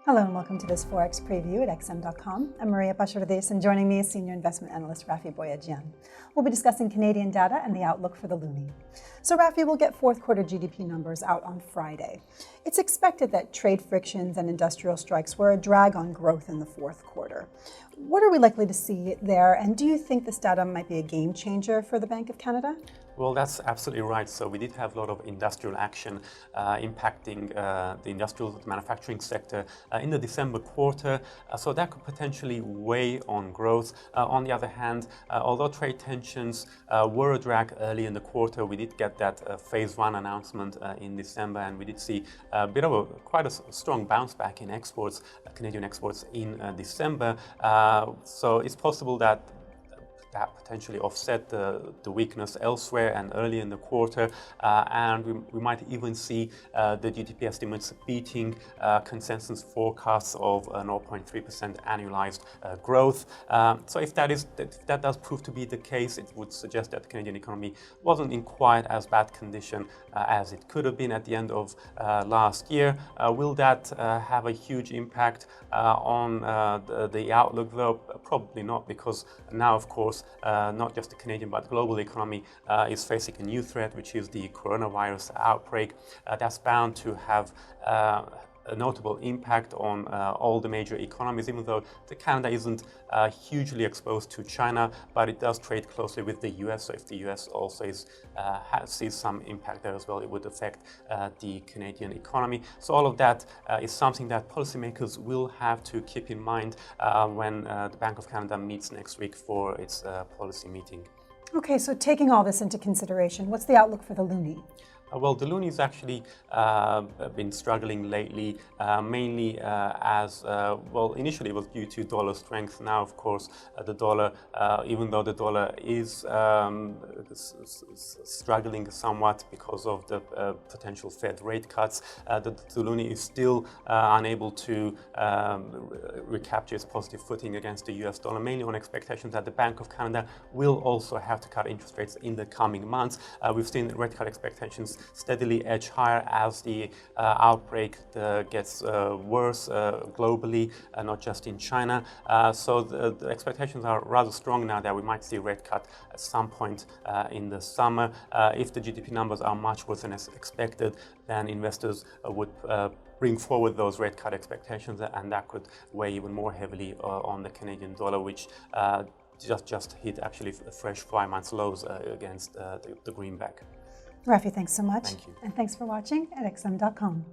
Hello and welcome to this Forex Preview at XM.com. I'm Maria Pachardez, and joining me is Senior Investment Analyst Rafi Boyadjian. We'll be discussing Canadian data and the outlook for the loonie. So Rafi, will get fourth quarter GDP numbers out on Friday. It's expected that trade frictions and industrial strikes were a drag on growth in the fourth quarter. What are we likely to see there, and do you think this data might be a game changer for the Bank of Canada? Well, that's absolutely right. So we did have a lot of industrial action impacting the industrial manufacturing sector in the December quarter. So that could potentially weigh on growth. On the other hand, although trade tensions were a drag early in the quarter, we did get that phase one announcement in December, and we did see a bit of quite a strong bounce back in exports, Canadian exports in December. So it's possible that potentially offset the weakness elsewhere and early in the quarter, and we might even see the GDP estimates beating consensus forecasts of 0.3% annualized growth. So if that does prove to be the case, it would suggest that the Canadian economy wasn't in quite as bad condition as it could have been at the end of last year. Will that have a huge impact on the outlook, though? Probably not, because now, of course, not just the Canadian but global economy is facing a new threat, which is the coronavirus outbreak. That's bound to have a notable impact on all the major economies, even though Canada isn't hugely exposed to China, but it does trade closely with the US. So if the US also sees some impact there as well, it would affect the Canadian economy. So all of that is something that policymakers will have to keep in mind when the Bank of Canada meets next week for its policy meeting. Okay, so taking all this into consideration, what's the outlook for the loonie? Well, the loonie's actually been struggling lately, mainly initially it was due to dollar strength. Now, of course, the dollar, even though the dollar is struggling somewhat because of the potential Fed rate cuts, the loonie is still unable to recapture its positive footing against the US dollar, mainly on expectations that the Bank of Canada will also have to cut interest rates in the coming months. We've seen rate cut expectations steadily edge higher as the outbreak gets worse globally, not just in China. So the expectations are rather strong now that we might see a rate cut at some point in the summer. If the GDP numbers are much worse than expected, then investors would bring forward those rate cut expectations, and that could weigh even more heavily on the Canadian dollar, which just hit actually fresh 5 months lows against the greenback. Rafi, thanks so much. Thank you. And thanks for watching at XM.com.